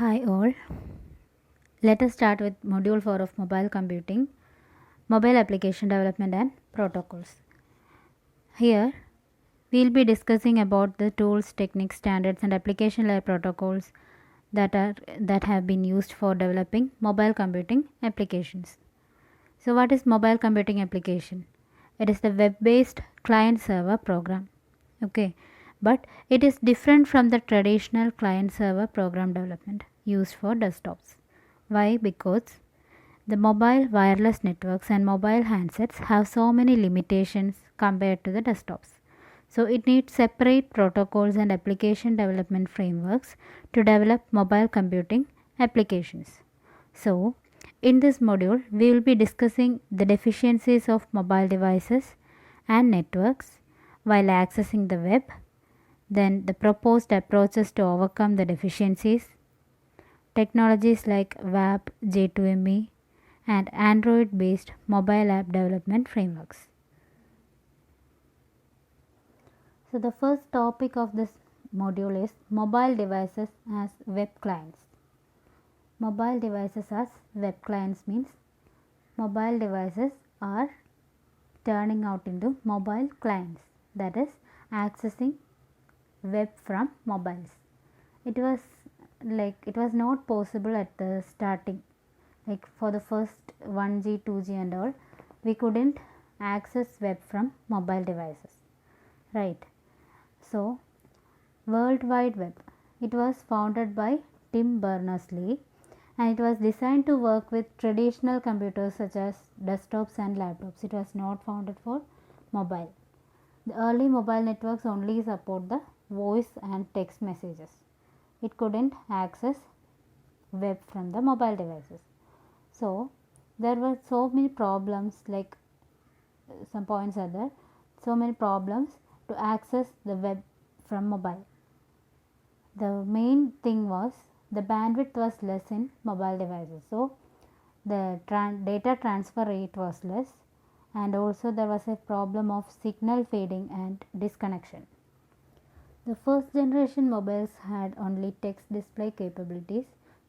Hi all. Let us start with module 4 of mobile computing, mobile application development and protocols. Here we will be discussing about the tools, techniques, standards and application layer protocols that have been used for developing mobile computing applications. So what is mobile computing application? It is the web-based client server program. Okay, but it is different from the traditional client server program development used for desktops. Why? Because the mobile wireless networks and mobile handsets have so many limitations compared to the desktops. So it needs separate protocols and application development frameworks to develop mobile computing applications. So in this module, we will be discussing the deficiencies of mobile devices and networks while accessing the web, then the proposed approaches to overcome the deficiencies, technologies like WAP, J2ME, and Android based mobile app development frameworks. So, the first topic of this module is mobile devices as web clients. Mobile devices as web clients means mobile devices are turning out into mobile clients, that is accessing web from mobiles. It was not possible at the starting, like for the first 1G, 2G and all, we couldn't access web from mobile devices, right? So World Wide Web, it was founded by Tim Berners-Lee and it was designed to work with traditional computers such as desktops and laptops. It was not founded for mobile. The early mobile networks only support the voice and text messages. It couldn't access web from the mobile devices. So there were so many problems, like some points are there, so many problems to access the web from mobile. The main thing was the bandwidth was less in mobile devices. So the data transfer rate was less, and also there was a problem of signal fading and disconnection. The first generation mobiles had only text display capabilities,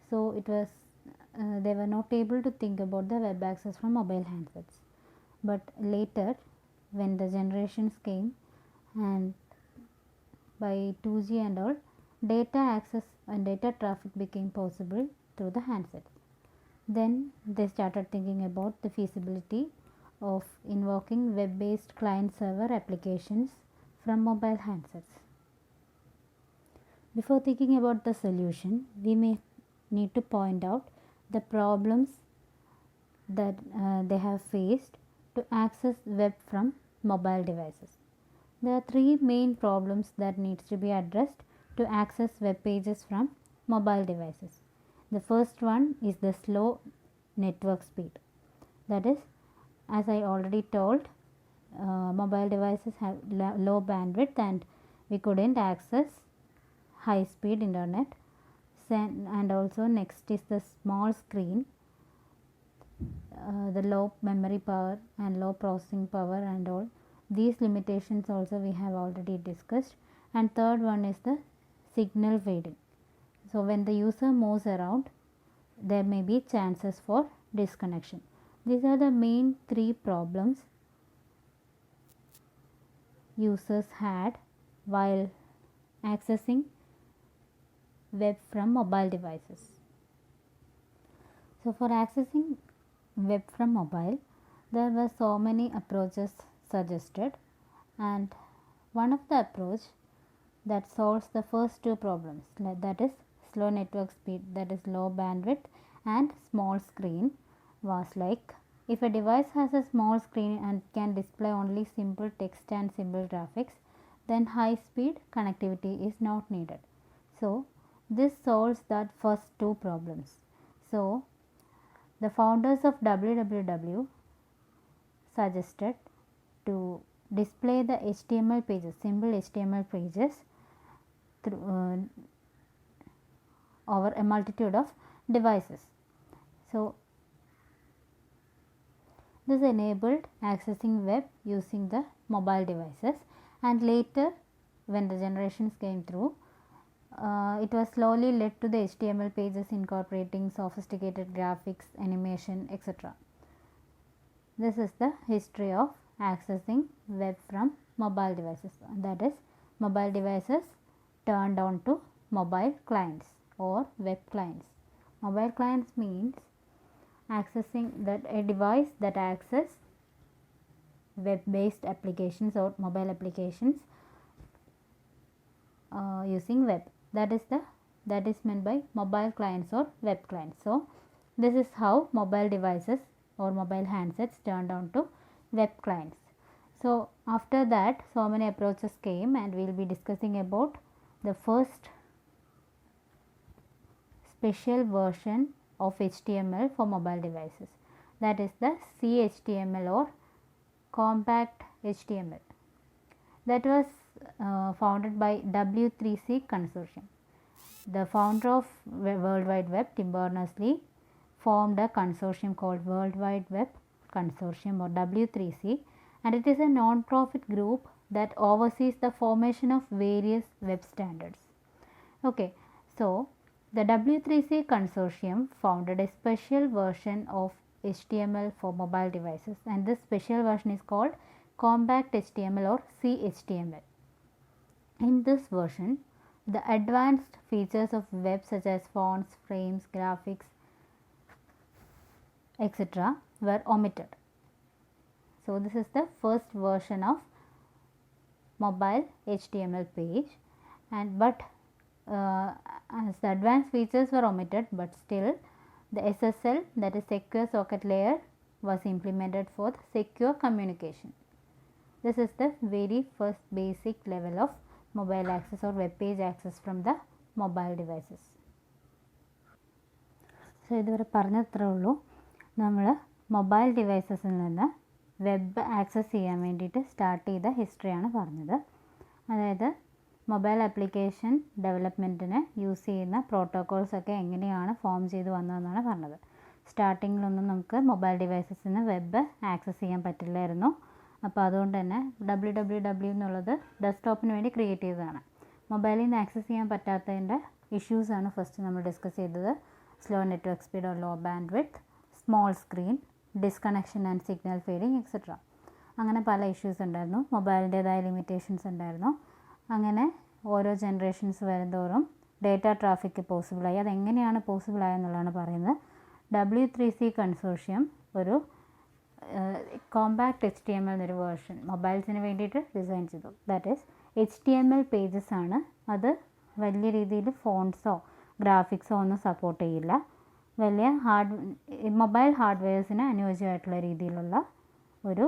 so they were not able to think about the web access from mobile handsets. But later, when the generations came, and by 2G and all, data access and data traffic became possible through the handsets. Then they started thinking about the feasibility of invoking web-based client-server applications from mobile handsets. Before thinking about the solution, we may need to point out the problems that they have faced to access web from mobile devices. There are three main problems that needs to be addressed to access web pages from mobile devices. The first one is the slow network speed. That is, as I already told, mobile devices have low bandwidth and we couldn't access high speed internet. And also next is the small screen, the low memory power and low processing power and all. These limitations also we have already discussed. And third one is the signal fading. So when the user moves around, there may be chances for disconnection. These are the main three problems users had while accessing web from mobile devices. So for accessing web from mobile, there were so many approaches suggested, and one of the approach that solves the first two problems, that is slow network speed, that is low bandwidth, and small screen, was like, if a device has a small screen and can display only simple text and simple graphics, then high speed connectivity is not needed. So this solves that first two problems. So the founders of www suggested to display the HTML pages, simple HTML pages through over a multitude of devices. So this enabled accessing web using the mobile devices, and later when the generations came through, it was slowly led to the HTML pages incorporating sophisticated graphics, animation, etc. This is the history of accessing web from mobile devices. That is, mobile devices turned on to mobile clients or web clients. Mobile clients means accessing that a device that access web-based applications or mobile applications using web. That is meant by mobile clients or web clients. So this is how mobile devices or mobile handsets turned on to web clients. So after that, so many approaches came, and we will be discussing about the first special version of HTML for mobile devices, that is the CHTML or compact HTML, that was founded by W3C consortium. The founder of World Wide Web, Tim Berners-Lee, formed a consortium called World Wide Web Consortium or W3C, and it is a non-profit group that oversees the formation of various web standards. Okay, so the W3C consortium founded a special version of HTML for mobile devices, and this special version is called compact HTML or CHTML. In this version, the advanced features of web such as fonts, frames, graphics, etc. were omitted. So this is the first version of mobile HTML page, and as the advanced features were omitted, but still the SSL, that is secure socket layer, was implemented for secure communication. This is the very first basic level of mobile access or web page access from the mobile devices. So ഇതുവരെ പറഞ്ഞത്രേ ഉള്ളൂ. നമ്മൾ mobile ഡിവൈസസിൽ നിന്ന് web access ചെയ്യാൻ വേണ്ടിയിട്ട് start ചെയ്ത ഹിസ്റ്ററിയാണ് പറഞ്ഞത്. അതായത് mobile application ഡെവലപ്മെൻറ്റിന് use ചെയ്യുന്ന പ്രോട്ടോക്കോൾസൊക്കെ എങ്ങനെയാണ് ഫോം ചെയ്ത് വന്നതെന്നാണ് പറഞ്ഞത്. സ്റ്റാർട്ടിങ്ങിലൊന്നും നമുക്ക് മൊബൈൽ ഡിവൈസസിൽ നിന്ന് വെബ് ആക്സസ് ചെയ്യാൻ പറ്റില്ലായിരുന്നു. അപ്പോൾ അതുകൊണ്ട് തന്നെ www എന്നുള്ളത് ഡെസ്ക്ടോപ്പിന് വേണ്ടി ക്രിയേറ്റ് ചെയ്തതാണ്. മൊബൈലിൽ നിന്ന് ആക്സസ് ചെയ്യാൻ പറ്റാത്തതിൻ്റെ ഇഷ്യൂസാണ് ഫസ്റ്റ് നമ്മൾ ഡിസ്കസ് ചെയ്തത്. Slow network speed or low bandwidth, small screen, disconnection and signal feeding etcetera. അങ്ങനെ പല ഇഷ്യൂസ് ഉണ്ടായിരുന്നു. മൊബൈലിൻ്റേതായ ലിമിറ്റേഷൻസ് ഉണ്ടായിരുന്നു. അങ്ങനെ ഓരോ ജനറേഷൻസ് വരുന്തോറും ഡേറ്റ ട്രാഫിക് പോസിബിളായി. അതെങ്ങനെയാണ് പോസിബിളായെന്നുള്ളതാണ് പറയുന്നത്. W3C കൺസോർഷ്യം ഒരു കോമ്പാക്ട് HTML എന്നൊരു വേർഷൻ മൊബൈൽസിന് വേണ്ടിയിട്ട് ഡിസൈൻ ചെയ്തു. ദാറ്റ് ഈസ് HTML പേജസ് ആണ്. അത് വലിയ രീതിയിൽ ഫോൺസോ ഗ്രാഫിക്സോ ഒന്നും സപ്പോർട്ട് ചെയ്യില്ല. വലിയ മൊബൈൽ ഹാർഡ്വെയർസിന് അനുയോജ്യമായിട്ടുള്ള രീതിയിലുള്ള ഒരു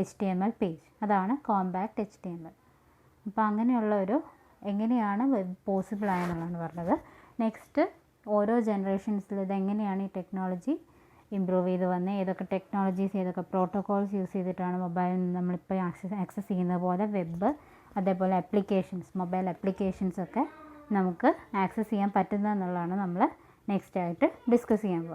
HTML പേജ്, അതാണ് കോമ്പാക്ട് HTML. അപ്പോൾ അങ്ങനെയുള്ള ഒരു എങ്ങനെയാണ് വെബ് പോസിബിൾ ആയെന്നുള്ളതാണ് പറഞ്ഞത്. നെക്സ്റ്റ് ഓരോ ജനറേഷൻസിൽ ഇതെങ്ങനെയാണ് ഈ ടെക്നോളജി ഇമ്പ്രൂവ് ചെയ്ത് വന്നത്, ഏതൊക്കെ ടെക്നോളജീസ് ഏതൊക്കെ പ്രോട്ടോക്കോൾസ് യൂസ് ചെയ്തിട്ടാണ് മൊബൈൽ നമ്മളിപ്പോൾ ആക്സസ് ചെയ്യുന്നത് പോലെ വെബ്, അതേപോലെ ആപ്ലിക്കേഷൻസ്, മൊബൈൽ ആപ്ലിക്കേഷൻസൊക്കെ നമുക്ക് ആക്സസ് ചെയ്യാൻ പറ്റുന്നതെന്നുള്ളതാണ് നമ്മൾ നെക്സ്റ്റ് ആയിട്ട് ഡിസ്കസ് ചെയ്യാൻ പോകുന്നത്.